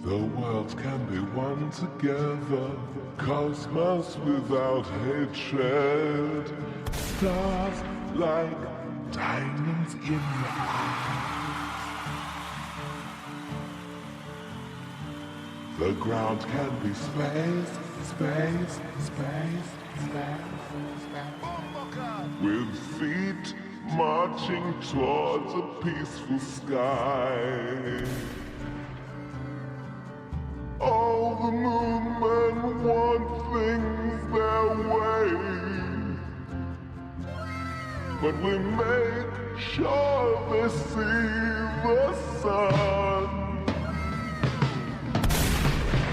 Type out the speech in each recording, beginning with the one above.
The world can be one together, cosmos without hatred, stars like diamonds in the eye. The ground can be space, space, space, space, with feet marching towards a peaceful sky. All the movement want things their way, but we make sure they see the sun.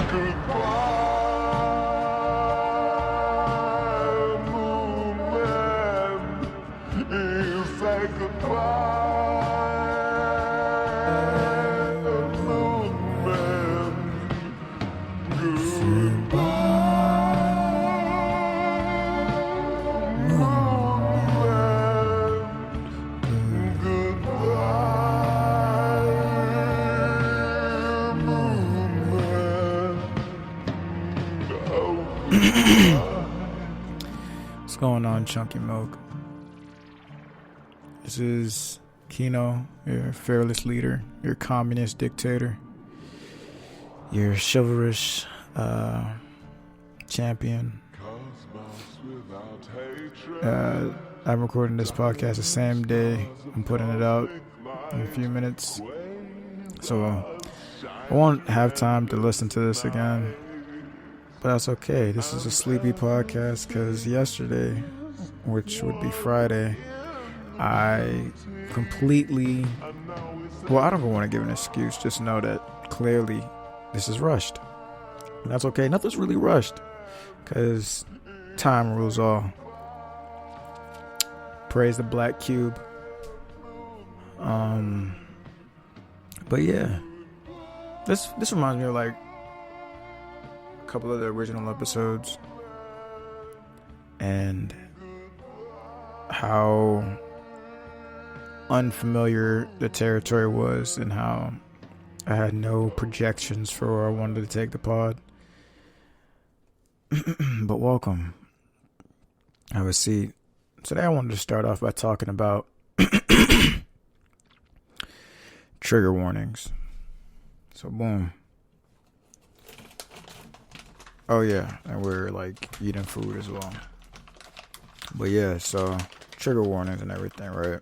Goodbye, moon man. You say goodbye, moon man. What's going on, Chunky Milk? This is Kino, your fearless leader, your communist dictator, your chivalrous champion. I'm recording this podcast the same day. I'm putting it out in a few minutes, so I won't have time to listen to this again. But that's okay. This is a sleepy podcast because yesterday, which would be Friday, I completely... Well, I don't want to give an excuse. Just know that clearly this is rushed. And that's okay. Nothing's really rushed because time rules all. Praise the Black Cube. But yeah, this reminds me of like a couple of the original episodes and how unfamiliar the territory was and how I had no projections for where I wanted to take the pod. But welcome. Have a seat. Today I wanted to start off by talking about trigger warnings. So boom. Oh yeah, and we're like eating food as well. But yeah, so trigger warnings and everything, right?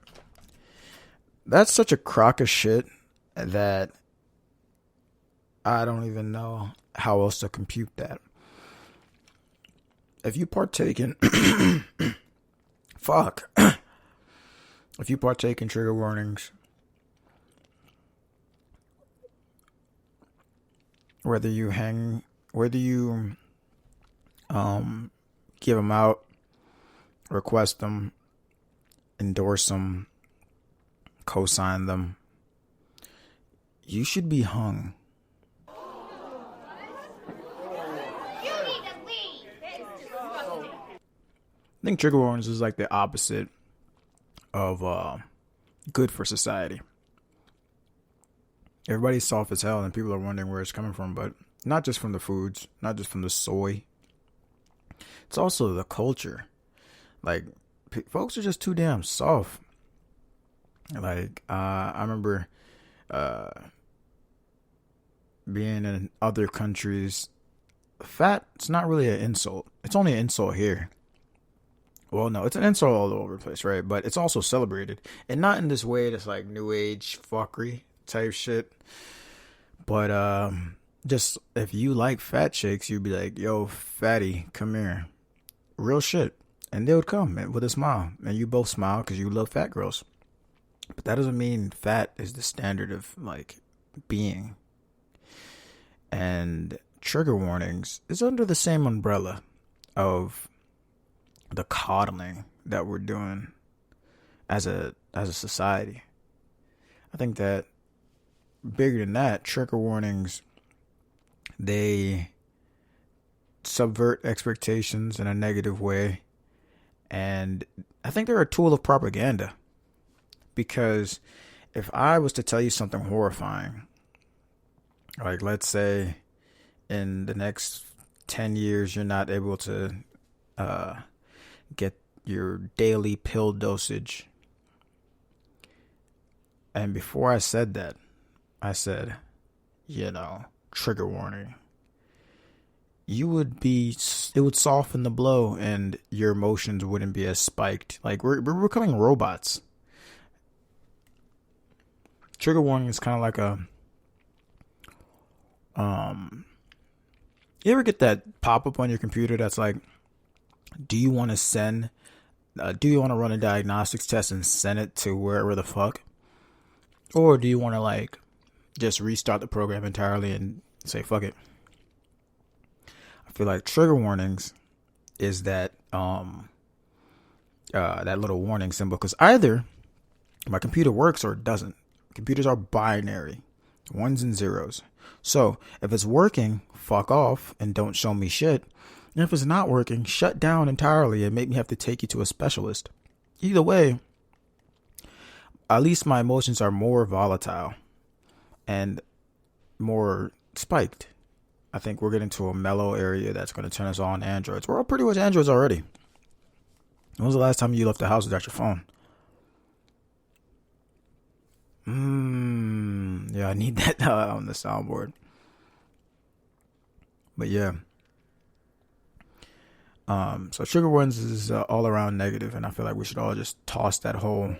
That's such a crock of shit that I don't even know how else to compute that. If you partake in if you partake in trigger warnings, whether you give them out, request them, endorse them, co-sign them, you should be hung. I think trigger warnings is like the opposite of good for society. Everybody's soft as hell and people are wondering where it's coming from, but not just from the foods, not just from the soy. It's also the culture. Like, folks are just too damn soft. Like, I remember being in other countries. Fat's not really an insult. It's only an insult here. Well, no, it's an insult all over the place, right? But it's also celebrated. And not in this way that's like new age fuckery type shit. But just if you like fat chicks, you'd be like, yo, fatty, come here. Real shit. And they would come with a smile. And you both smile because you love fat girls. But that doesn't mean fat is the standard of like being. And trigger warnings is under the same umbrella of the coddling that we're doing as a society. I think that bigger than that, trigger warnings, they subvert expectations in a negative way. And I think they're a tool of propaganda. Because if I was to tell you something horrifying Like, let's say in the next 10 years, you're not able to uh, get your daily pill dosage. And before I said that, I said, trigger warning. It would soften the blow and your emotions wouldn't be as spiked. Like, we're becoming robots. Trigger warning is kind of like you ever get that pop up on your computer that's like, do you want to run a diagnostics test and send it to wherever the fuck? Or do you want to like just restart the program entirely and say, fuck it? I feel like trigger warnings is that that little warning symbol, because either my computer works or it doesn't. Computers are binary, ones and zeros. So if it's working, fuck off and don't show me shit. And if it's not working, shut down entirely and make me have to take you to a specialist. Either way, at least my emotions are more volatile and more spiked. I think we're getting to a mellow area that's going to turn us on Androids. We're all pretty much Androids already. When was the last time you left the house without your phone? Yeah, I need that on the soundboard. But yeah. So trigger warnings is all around negative, and I feel like we should all just toss that whole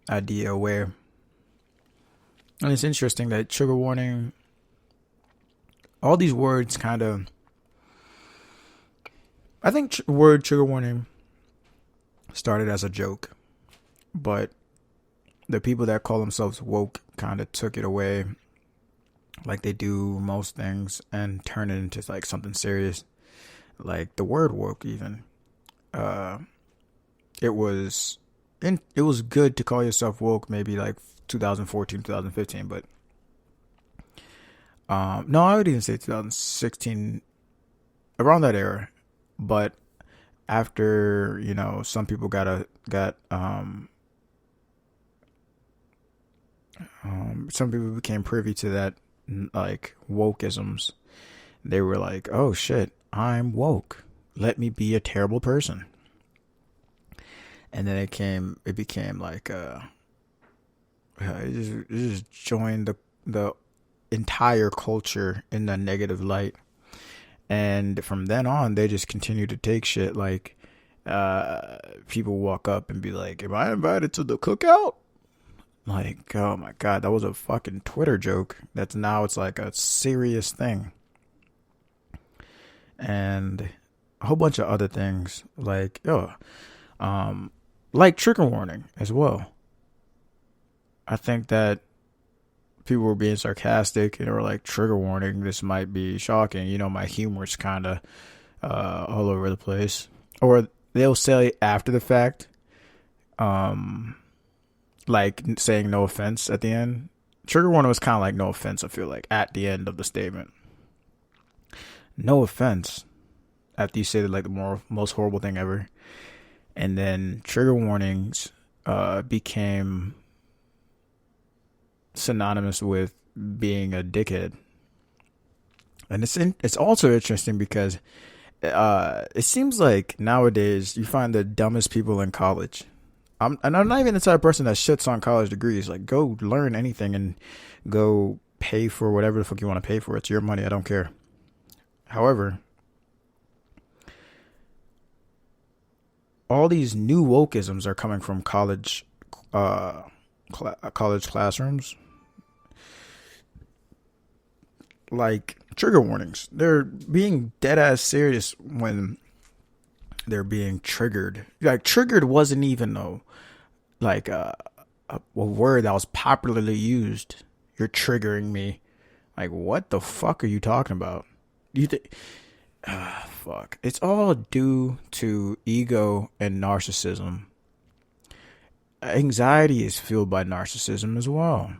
idea away. And it's interesting that trigger warning, all these words kind of, I think word trigger warning started as a joke, but the people that call themselves woke kind of took it away, like they do most things, and turn it into like something serious, like the word woke. Even it was good to call yourself woke, maybe like 2014, 2015, but no, I would even say 2016, around that era. But after some people some people became privy to that, like wokeisms. They were like, oh shit, I'm woke, let me be a terrible person. And then it became like it just joined the entire culture in the negative light. And from then on, they just continue to take shit. Like people walk up and be like, am I invited to the cookout? Like, oh my god, that was a fucking Twitter joke. It's like a serious thing. And a whole bunch of other things, like like trigger warning as well. I think that people were being sarcastic and they were like, trigger warning, this might be shocking. My humor's kind of all over the place. Or they'll say after the fact, like saying no offense at the end. Trigger warning was kind of like no offense, I feel like, at the end of the statement. No offense. After you say like the most horrible thing ever. And then trigger warnings became synonymous with being a dickhead. And it's also interesting because it seems like nowadays you find the dumbest people in college. I'm not even the type of person that shits on college degrees. Like, go learn anything and go pay for whatever the fuck you want to pay for. It's your money. I don't care. However, all these new wokeisms are coming from college classrooms. Like trigger warnings. They're being dead ass serious when they're being triggered. Like, triggered wasn't even a word that was popularly used. You're triggering me. Like, what the fuck are you talking about? You think? Fuck. It's all due to ego and narcissism. Anxiety is fueled by narcissism as well.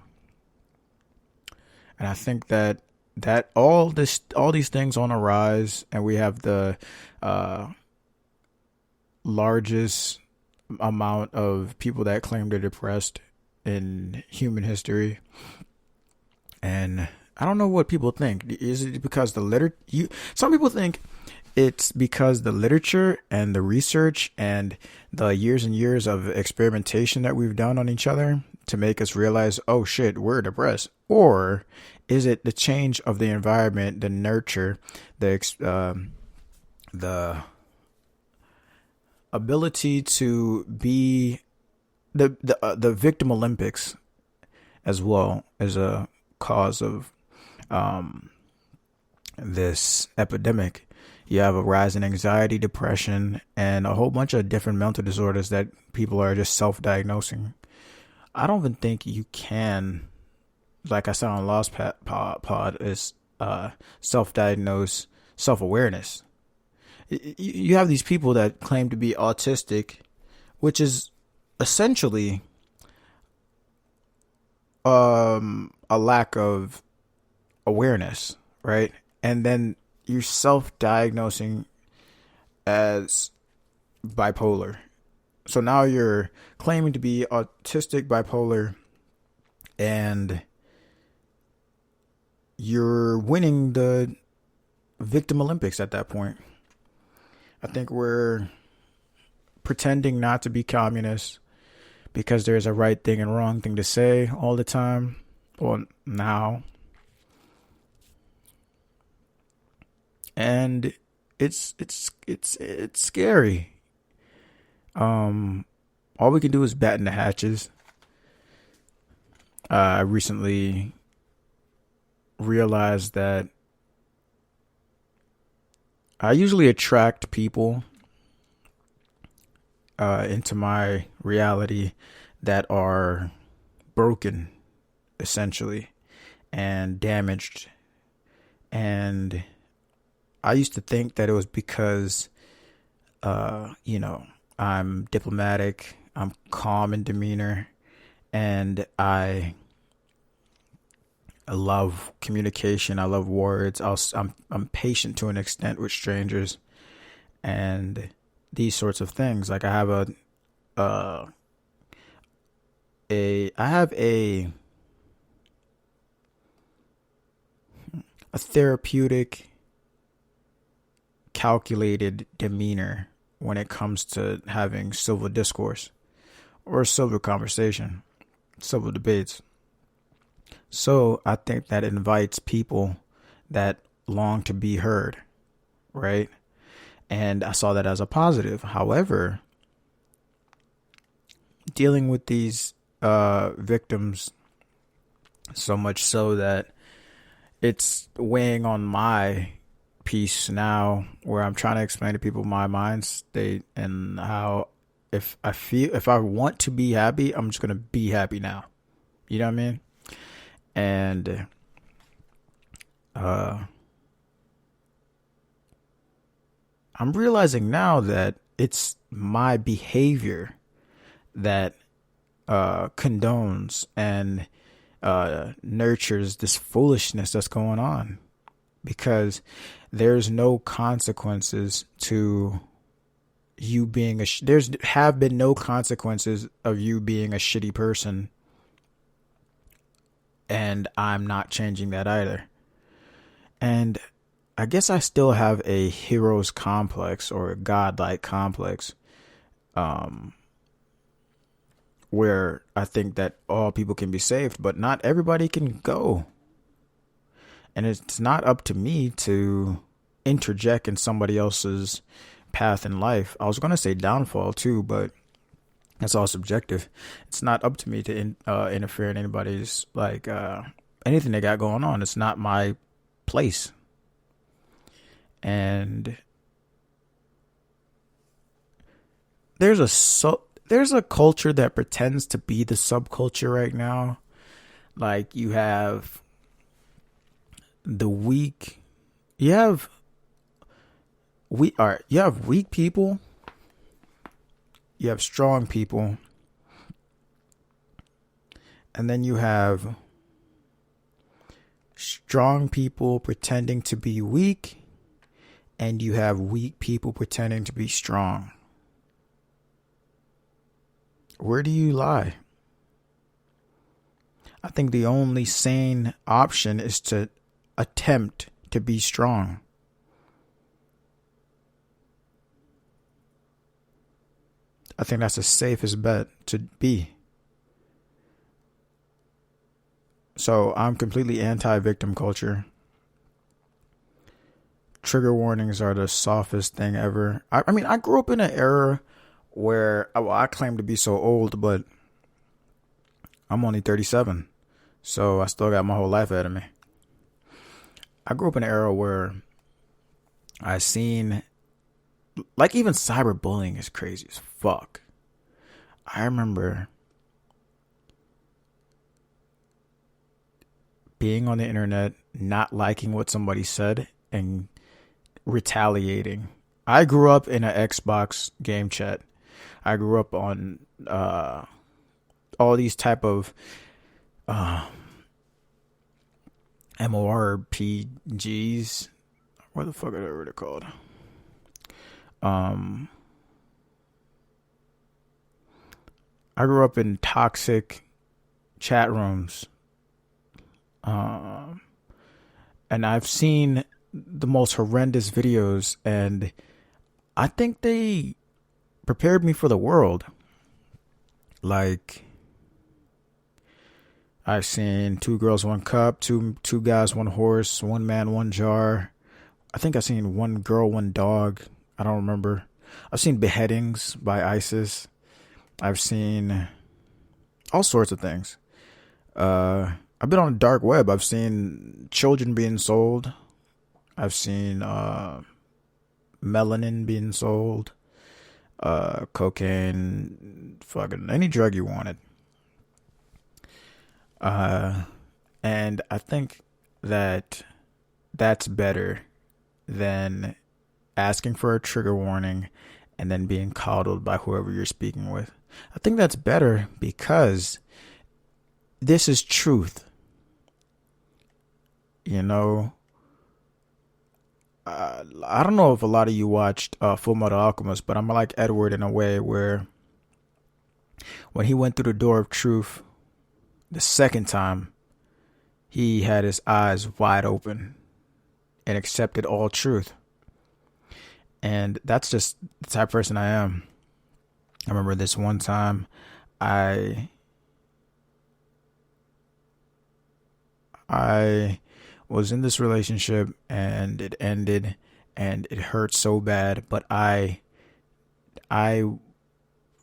And I think that all these things on a rise, and we have the largest amount of people that claim they're depressed in human history. And I don't know what people think. Is it because some people think it's because the literature and the research and the years and years of experimentation that we've done on each other to make us realize, oh shit, we're depressed? Or is it the change of the environment, the nurture, the ability to be the victim Olympics as well as a cause of this epidemic? You have a rise in anxiety, depression, and a whole bunch of different mental disorders that people are just self-diagnosing. I don't even think you can, like I said on Lost Pod, is self-diagnose self-awareness. You have these people that claim to be autistic, which is essentially a lack of awareness, right? And then you're self-diagnosing as bipolar. So now you're claiming to be autistic, bipolar, and you're winning the victim Olympics at that point. I think we're pretending not to be communists because there's a right thing and wrong thing to say all the time. Well, now. And it's scary. All we can do is batten the hatches. I recently realized that I usually attract people into my reality that are broken, essentially, and damaged. And I used to think that it was because, I'm diplomatic, I'm calm in demeanor, and I love communication. I love words. I'm patient to an extent with strangers, and these sorts of things. Like I have a therapeutic, calculated demeanor when it comes to having civil discourse or civil conversation, civil debates. So I think that invites people that long to be heard, right? And I saw that as a positive. However, dealing with these victims so much so that it's weighing on my piece now, where I'm trying to explain to people my mind state and how if I want to be happy, I'm just going to be happy now. You know what I mean? And I'm realizing now that it's my behavior that condones and nurtures this foolishness that's going on, because there's no consequences to you being there's have been no consequences of you being a shitty person, and I'm not changing that either. And I guess I still have a hero's complex or a godlike complex, where I think that all people can be saved, but not everybody can go. And it's not up to me to interject in somebody else's path in life. I was going to say downfall too, but that's all subjective. It's not up to me to interfere in anybody's, anything they got going on. It's not my place. And there's a culture that pretends to be the subculture right now. Like you have the weak, you have weak people, you have strong people, and then you have strong people pretending to be weak, and you have weak people pretending to be strong. Where do you lie? I think the only sane option is to attempt to be strong. I think that's the safest bet to be. So I'm completely anti-victim culture. Trigger warnings are the softest thing ever. I mean, I grew up in an era where, well, I claim to be so old, but I'm only 37. So I still got my whole life ahead of me. I grew up in an era where I seen, like, even cyberbullying is crazy as fuck. I remember being on the internet, not liking what somebody said, and retaliating. I grew up in an Xbox game chat. I grew up on all these type of MMORPGs. What the fuck are they called? I grew up in toxic chat rooms. And I've seen the most horrendous videos, and I think they prepared me for the world. Like, I've seen 2 girls, 1 cup, two guys, 1 horse, 1 man, 1 jar. I think I've seen 1 girl, 1 dog. I don't remember. I've seen beheadings by ISIS. I've seen all sorts of things. I've been on the dark web. I've seen children being sold. I've seen melanin being sold. Cocaine, fucking any drug you wanted. And I think that that's better than asking for a trigger warning and then being coddled by whoever you're speaking with. I think that's better because this is truth. You know, I don't know if a lot of you watched Full Metal Alchemist, but I'm like Edward in a way where when he went through the door of truth the second time, he had his eyes wide open and accepted all truth. And that's just the type of person I am. I remember this one time I was in this relationship and it ended and it hurt so bad, but I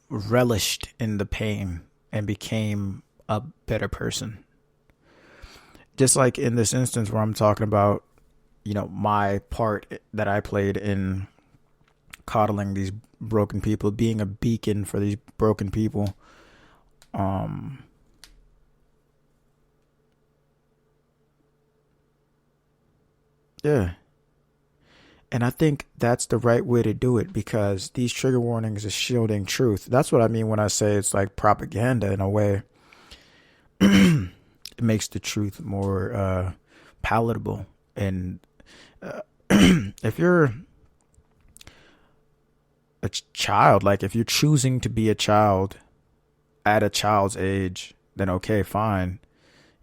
relished in the pain and became a better person. Just like in this instance where I'm talking about, you know, my part that I played in coddling these broken people, being a beacon for these broken people. Yeah. And I think that's the right way to do it because these trigger warnings are shielding truth. That's what I mean when I say it's like propaganda in a way. It makes the truth more palatable. And if you're a child, like if you're choosing to be a child at a child's age, then okay, fine.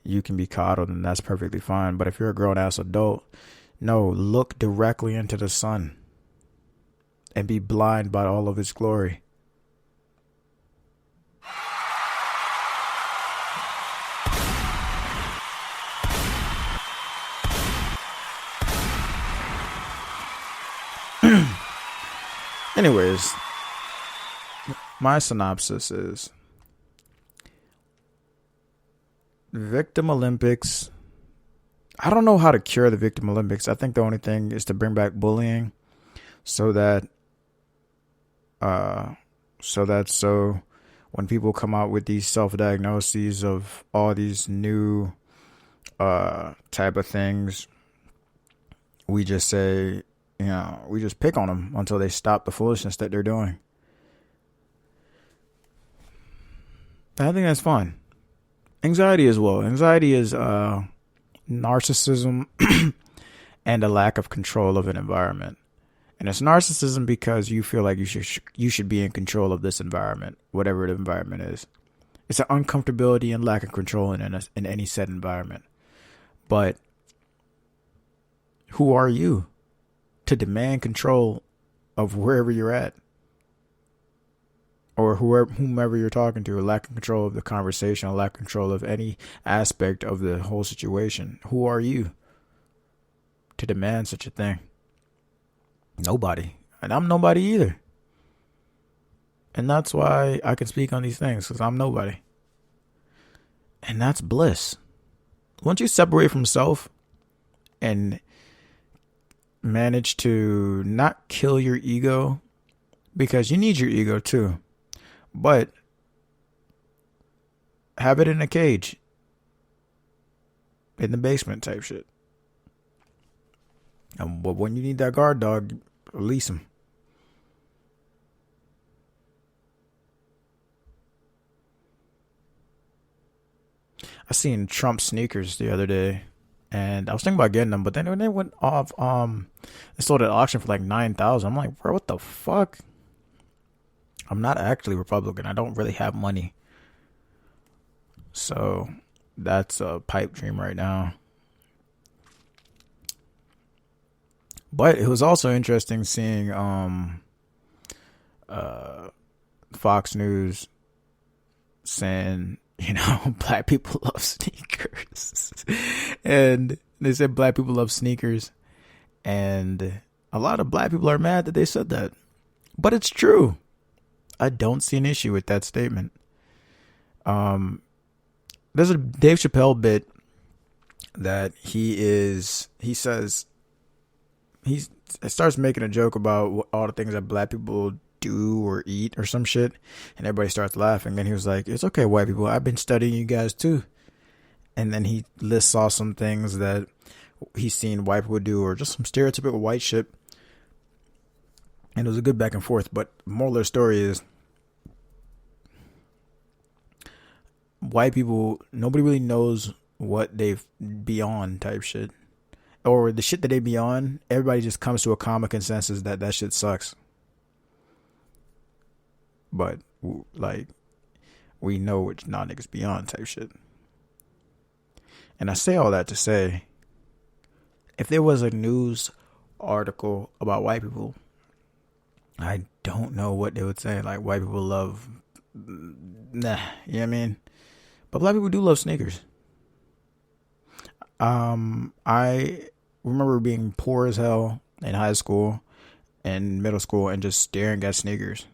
You can be coddled and that's perfectly fine. But if you're a grown-ass adult, no, look directly into the sun and be blind by all of its glory. Anyways, my synopsis is Victim Olympics. I don't know how to cure the Victim Olympics. I think the only thing is to bring back bullying so that when people come out with these self-diagnoses of all these new type of things, we just say, you know, we just pick on them until they stop the foolishness that they're doing. I think that's fine. Anxiety as well. Anxiety is narcissism and a lack of control of an environment. And it's narcissism because you feel like you should be in control of this environment, whatever the environment is. It's an uncomfortability and lack of control in any set environment. But who are you to demand control of wherever you're at? Or whomever you're talking to, a lack of control of the conversation, a lack of control of any aspect of the whole situation. Who are you to demand such a thing? Nobody. And I'm nobody either. And that's why I can speak on these things, because I'm nobody. And that's bliss. Once you separate from self and manage to not kill your ego, because you need your ego too, but have it in a cage in the basement type shit. But when you need that guard dog, release him. I seen Trump sneakers the other day, and I was thinking about getting them, but then when they went off, they sold at auction for like $9,000. I'm like, bro, what the fuck? I'm not actually Republican. I don't really have money, so that's a pipe dream right now. But it was also interesting seeing Fox News saying, black people love sneakers. And they said black people love sneakers. And a lot of black people are mad that they said that. But it's true. I don't see an issue with that statement. There's a Dave Chappelle bit that he starts making a joke about all the things that black people do or eat or some shit, and everybody starts laughing. And he was like, "It's okay, white people. I've been studying you guys too." And then he lists off some things that he's seen white people do, or just some stereotypical white shit. And it was a good back and forth. But the moral of the story is, white people, nobody really knows what they've beyond type shit. Or the shit that they be on, everybody just comes to a common consensus that shit sucks. But, like, we know which non-niggas be on type shit. And I say all that to say, if there was a news article about white people, I don't know what they would say. Like, white people love, you know what I mean? But black people do love sneakers. I remember being poor as hell in high school and middle school and just staring at sneakers,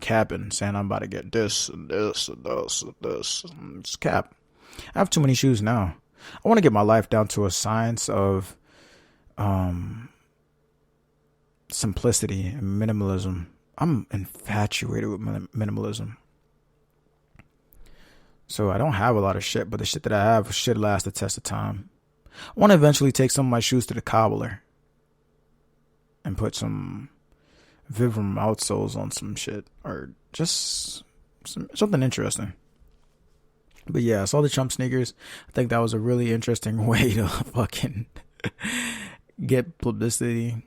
capping, saying I'm about to get this and this and this and this. And just cap. I have too many shoes now. I want to get my life down to a science of simplicity and minimalism. I'm infatuated with minimalism. So I don't have a lot of shit, but the shit that I have should last the test of time. I want to eventually take some of my shoes to the cobbler and put some Vibram outsoles on some shit, or just something interesting. But yeah, I saw the Trump sneakers. I think that was a really interesting way to fucking get publicity.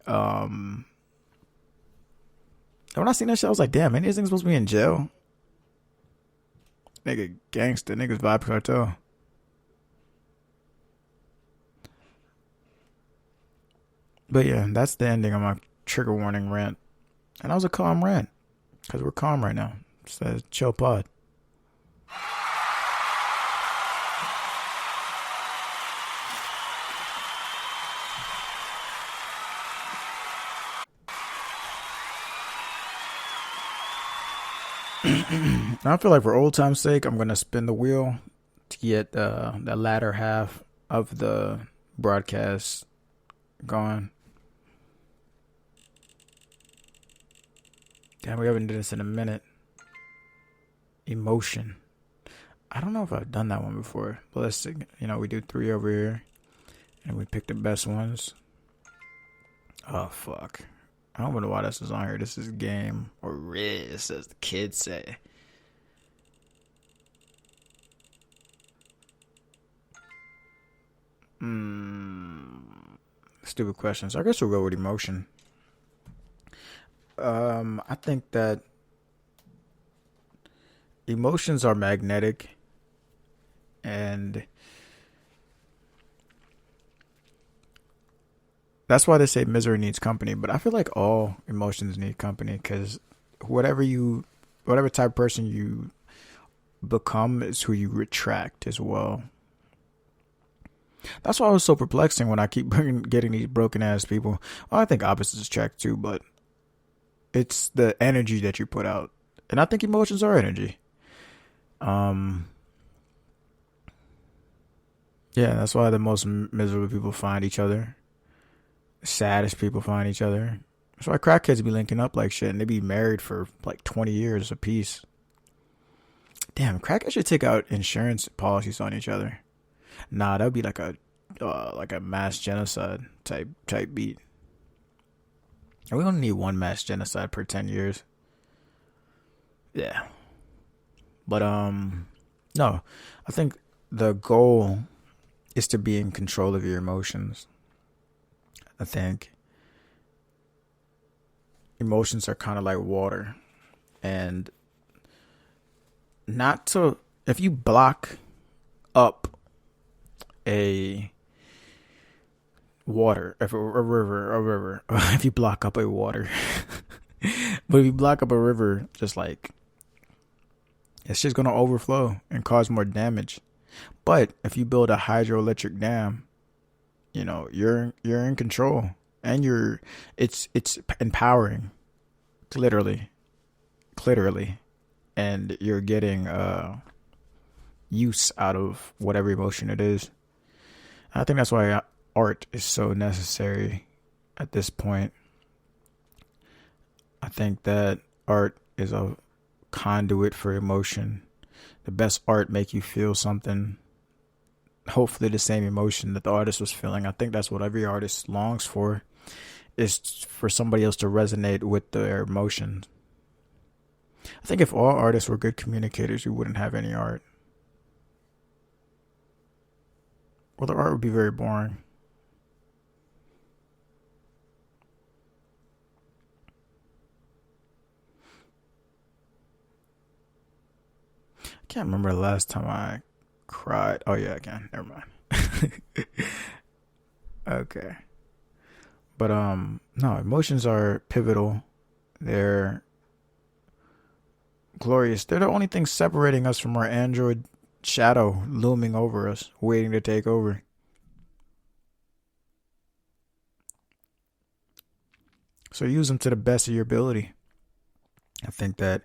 And when I seen that shit, I was like, damn, man, these things supposed to be in jail. Nigga, gangster, niggas vibe cartel. But yeah, that's the ending of my trigger warning rant. And that was a calm rant, because we're calm right now. It says chill pod. I feel like for old time's sake, I'm going to spin the wheel to get the latter half of the broadcast going. Damn, we haven't done this in a minute. Emotion. I don't know if I've done that one before. But let's see. We do 3 over here. And we pick the best ones. Oh, fuck. I don't know why this is on here. This is game or Riz, as the kids say. Stupid questions. I guess we'll go with emotion. I think that, emotions are magnetic, and that's why they say misery needs company. But I feel like all emotions need company, because whatever you, whatever type of person you become is who you retract as well. That's why I was so perplexing when I keep getting these broken ass people. Well, I think opposites attract too, but it's the energy that you put out, and I think emotions are energy. Um, yeah, that's why the most miserable people find each other. The saddest people find each other. That's why crackheads be linking up like shit, and they be married for like 20 years apiece. Damn, crackheads should take out insurance policies on each other. Nah, that would be like a mass genocide type beat. And we only need one mass genocide per 10 years. Yeah, but no, I think the goal is to be in control of your emotions. I think emotions are kind of like water, and not to, if you block up a water, if a river, if you block up a water, but if you block up a river, just like, it's just gonna overflow and cause more damage. But if you build a hydroelectric dam, you know you're in control, and it's empowering, literally, and you're getting use out of whatever emotion it is. I think that's why art is so necessary at this point. I think that art is a conduit for emotion. The best art make you feel something, hopefully the same emotion that the artist was feeling. I think that's what every artist longs for, is for somebody else to resonate with their emotions. I think if all artists were good communicators, we wouldn't have any art. Well, the art would be very boring. I can't remember the last time I cried. Oh yeah, I can. Never mind. Okay. But no, emotions are pivotal. They're glorious. They're the only thing separating us from our android shadow looming over us, waiting to take over. So use them to the best of your ability. I think that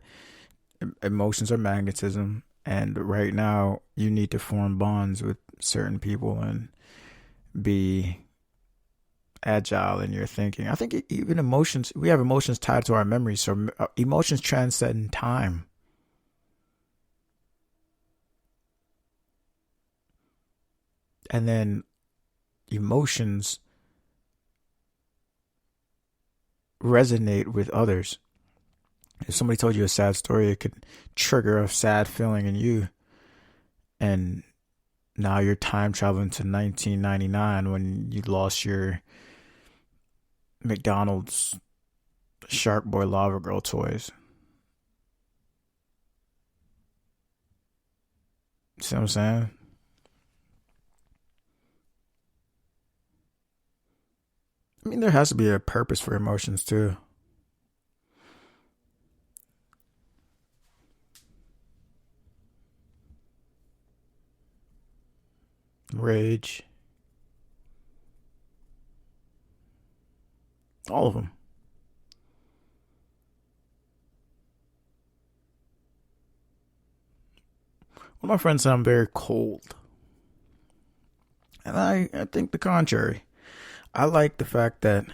emotions are magnetism, and right now you need to form bonds with certain people and be agile in your thinking. I think even emotions, we have emotions tied to our memories, so emotions transcend time. And then emotions resonate with others. If somebody told you a sad story, it could trigger a sad feeling in you. And now you're time traveling to 1999 when you lost your McDonald's Shark Boy Lava Girl toys. See what I'm saying? I mean, there has to be a purpose for emotions too. Rage, all of them. Well, my friend said I'm very cold, and I think the contrary. I like the fact that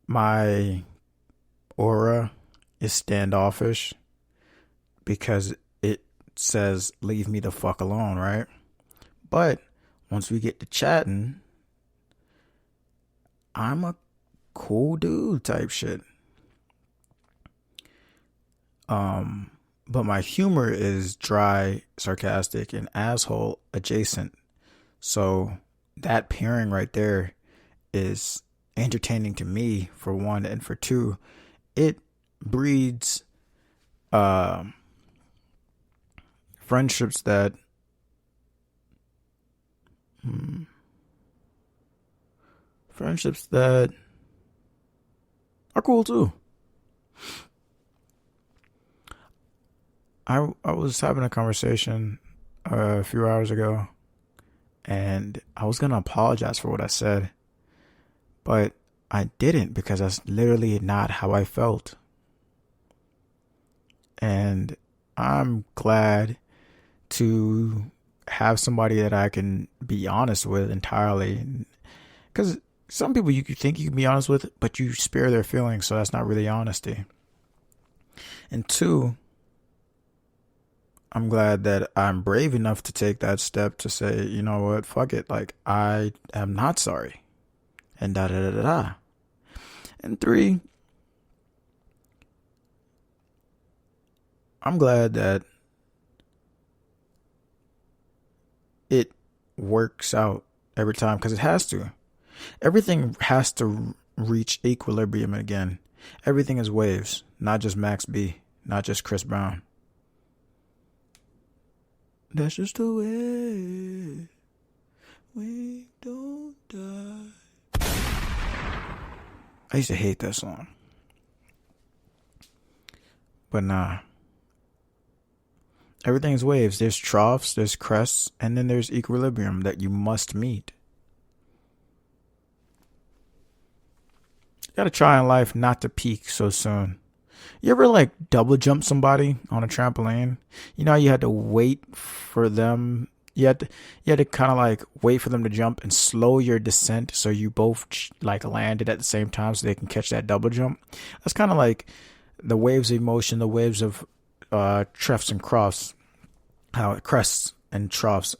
my aura is standoffish because it says leave me the fuck alone, right? But once we get to chatting, I'm a cool dude type shit. But my humor is dry, sarcastic, and asshole adjacent. So that pairing right there is entertaining to me, for one, and for two, it breeds friendships that friendships that are cool too. I was having a conversation a few hours ago, and I was gonna apologize for what I said, but I didn't because that's literally not how I felt. And I'm glad to have somebody that I can be honest with entirely. Because some people you think you can be honest with, but you spare their feelings, so that's not really honesty. And two, I'm glad that I'm brave enough to take that step to say, you know what, fuck it. Like, I am not sorry. And da da da da da. And three, I'm glad that it works out every time because it has to. Everything has to reach equilibrium again. Everything is waves, not just Max B, not just Chris Brown. That's just the way we don't die. I used to hate that song. But nah. Everything is waves. There's troughs, there's crests, and then there's equilibrium that you must meet. You gotta try in life not to peak so soon. You ever like double jump somebody on a trampoline? You know how you had to wait for them. You had to kind of like wait for them to jump and slow your descent so you both like landed at the same time so they can catch that double jump. That's kind of like the waves of emotion, the waves of troughs and crofts, how it crests and troughs,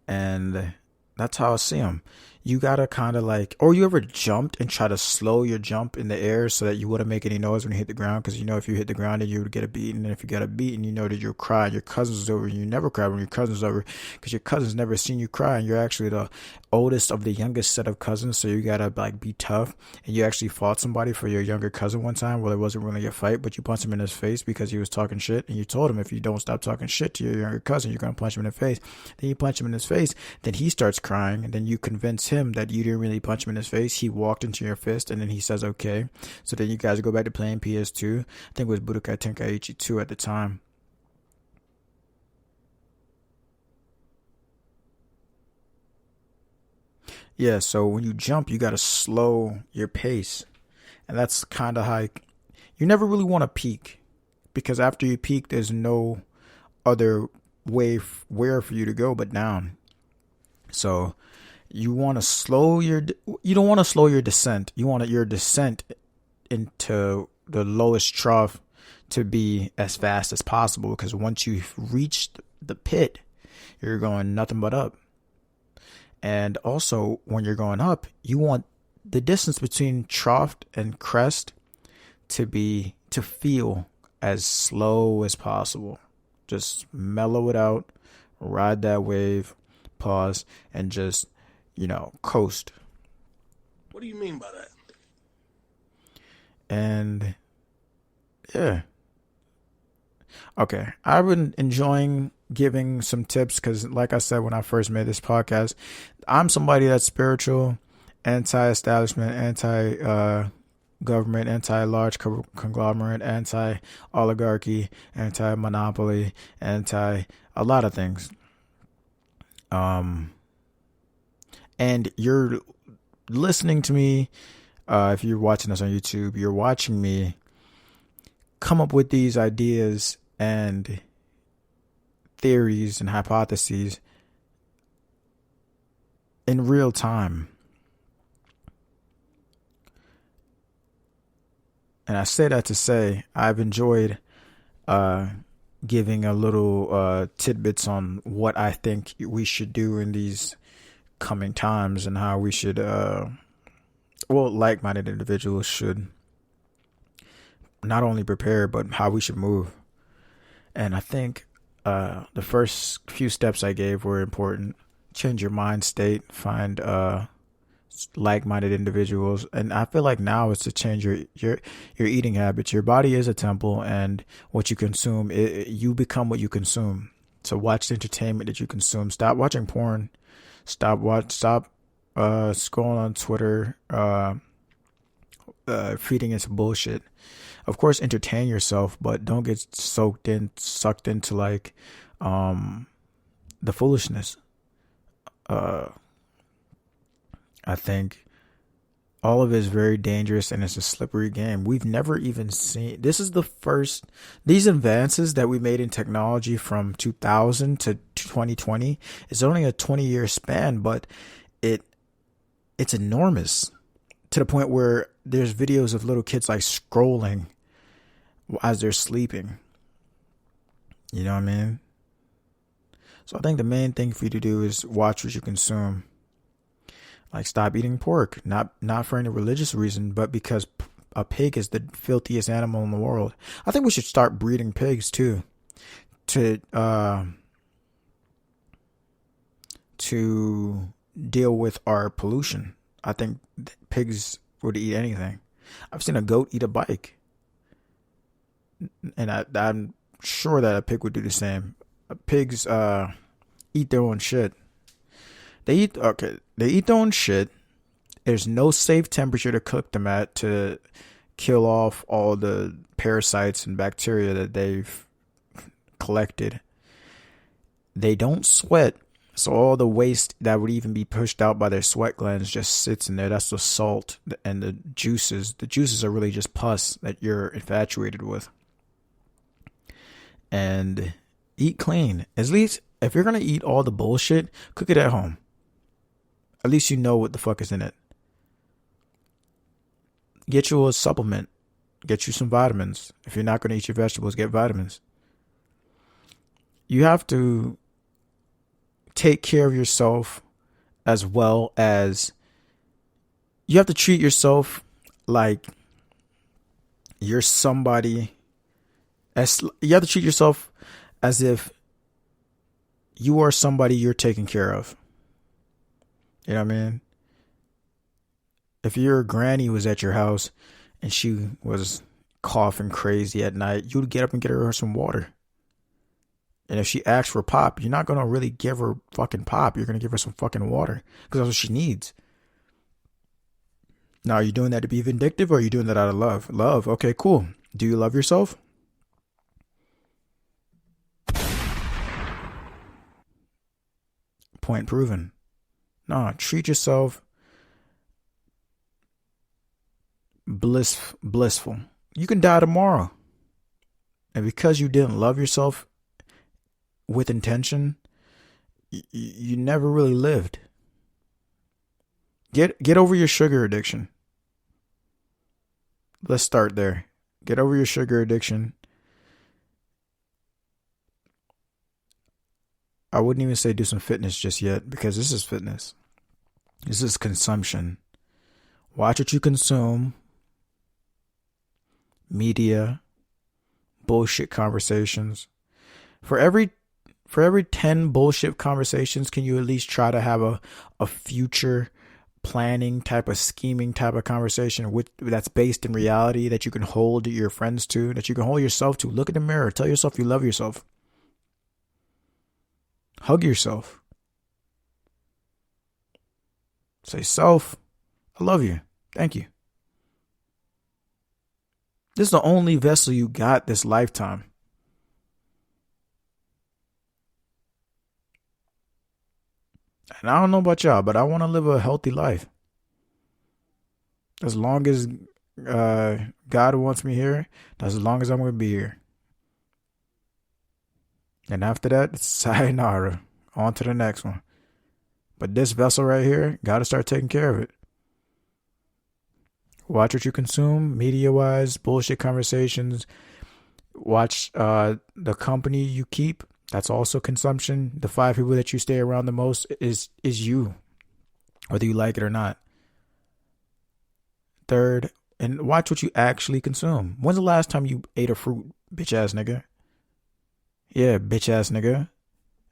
and that's how I see them. You gotta kind of like, or you ever jumped and try to slow your jump in the air so that you wouldn't make any noise when you hit the ground? Because you know if you hit the ground, then you would get a beating, and if you get a beating, you know that you'll cry. Your cousin's over, and you never cry when your cousin's over, because your cousin's never seen you cry, and you're actually the oldest of the youngest set of cousins, so you gotta like be tough. And you actually fought somebody for your younger cousin one time. Well, it wasn't really a fight, but you punched him in his face because he was talking shit, and you told him if you don't stop talking shit to your younger cousin, you're gonna punch him in the face. Then you punch him in his face, then he starts crying, and then you convince him that you didn't really punch him in his face. He walked into your fist, and then he says okay. So then you guys go back to playing PS2. I think it was Budokai Tenkaichi 2 at the time. Yeah, so when you jump, you gotta slow your pace. And that's kind of how you never really want to peak, because after you peak, there's no other where for you to go but down. So you want to you don't want to slow your descent. You want your descent into the lowest trough to be as fast as possible, because once you've reached the pit, you're going nothing but up. And also, when you're going up, you want the distance between trough and crest to feel as slow as possible. Just mellow it out, ride that wave, pause, and just, coast. What do you mean by that? And yeah. Okay. I've been enjoying giving some tips because, like I said when I first made this podcast, I'm somebody that's spiritual, anti-establishment, anti-government, anti-large conglomerate, anti-oligarchy, anti-monopoly, anti-a lot of things. And you're listening to me, if you're watching us on YouTube, you're watching me come up with these ideas and theories and hypotheses in real time. And I say that to say I've enjoyed giving a little tidbits on what I think we should do in these coming times, and how we should like-minded individuals should not only prepare, but how we should move. And I think the first few steps I gave were important. Change your mind state, find like-minded individuals, and I feel like now it's to change your eating habits. Your body is a temple, and what you consume, you become what you consume. to watch the entertainment that you consume. Stop watching porn. Stop scrolling on Twitter, feeding into bullshit. Of course, entertain yourself, but don't get sucked into like the foolishness. I think all of it is very dangerous and it's a slippery game. We've never even seen, this is the first, these advances that we made in technology from 2000 to 2020 is only a 20-year span, but it's enormous to the point where there's videos of little kids like scrolling as they're sleeping. You know what I mean? So I think the main thing for you to do is watch what you consume. Like stop eating pork, not for any religious reason, but because a pig is the filthiest animal in the world. I think we should start breeding pigs too, to deal with our pollution. I think pigs would eat anything. I've seen a goat eat a bike, and I'm sure that a pig would do the same. Pigs eat their own shit. They eat their own shit. There's no safe temperature to cook them at to kill off all the parasites and bacteria that they've collected. They don't sweat, so all the waste that would even be pushed out by their sweat glands just sits in there. That's the salt and the juices. The juices are really just pus that you're infatuated with. And eat clean. At least if you're going to eat all the bullshit, cook it at home. At least you know what the fuck is in it. Get you a supplement. Get you some vitamins. If you're not going to eat your vegetables, get vitamins. You have to take care of yourself as well as you have to treat yourself like you're somebody. You have to treat yourself as if you are somebody you're taking care of. You know what I mean? If your granny was at your house and she was coughing crazy at night, you'd get up and get her some water. And if she asks for pop, you're not going to really give her fucking pop. You're going to give her some fucking water because that's what she needs. Now, are you doing that to be vindictive or are you doing that out of love? Love. Okay, cool. Do you love yourself? Point proven. No, treat yourself blissful. You can die tomorrow. And because you didn't love yourself with intention, you never really lived. Get over your sugar addiction. Let's start there. Get over your sugar addiction. I wouldn't even say do some fitness just yet because this is fitness. This is consumption. Watch what you consume. Media, bullshit conversations. For every 10 bullshit conversations, can you at least try to have a future planning type of scheming type of conversation that's based in reality that you can hold your friends to, that you can hold yourself to? Look in the mirror. Tell yourself you love yourself. Hug yourself. Say, self, I love you. Thank you. This is the only vessel you got this lifetime. And I don't know about y'all, but I want to live a healthy life. As long as God wants me here, that's as long as I'm going to be here. And after that, sayonara. On to the next one. But this vessel right here, got to start taking care of it. Watch what you consume, media-wise, bullshit conversations. Watch the company you keep. That's also consumption. The 5 people that you stay around the most is you, whether you like it or not. Third, and watch what you actually consume. When's the last time you ate a fruit, bitch-ass nigga? Yeah, bitch-ass nigga.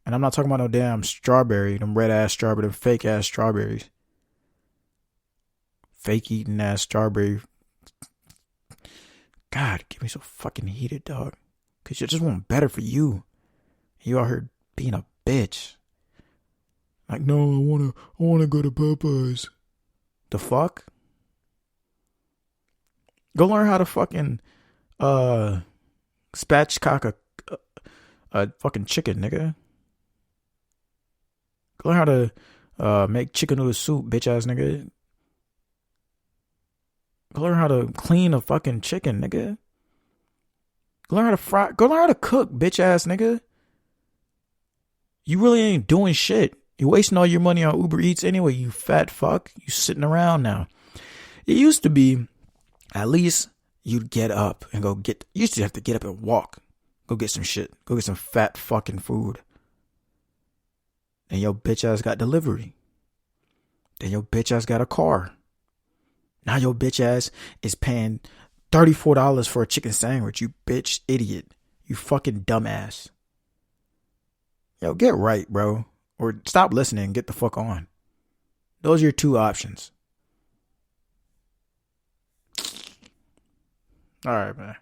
And I'm not talking about no damn strawberry, them red-ass strawberry, them fake-ass strawberries. Fake-eating ass strawberry. God, get me so fucking heated, dog. Because you just want better for you. You out here being a bitch. Like, no, I wanna go to Popeyes. The fuck? Go learn how to fucking spatchcock a fucking chicken, nigga. Go learn how to make chicken noodle soup, bitch ass nigga. Go learn how to clean a fucking chicken, nigga. Go learn how to fry. Go learn how to cook, bitch ass nigga. You really ain't doing shit. You're wasting all your money on Uber Eats anyway, you fat fuck. You sitting around now. It used to be, at least you'd get up and go get, you used to have to get up and walk. Go get some shit. Go get some fat fucking food. And your bitch ass got delivery. Then your bitch ass got a car. Now your bitch ass is paying $34 for a chicken sandwich, you bitch idiot. You fucking dumbass. Yo, get right, bro. Or stop listening and get the fuck on. Those are your two options. All right, man.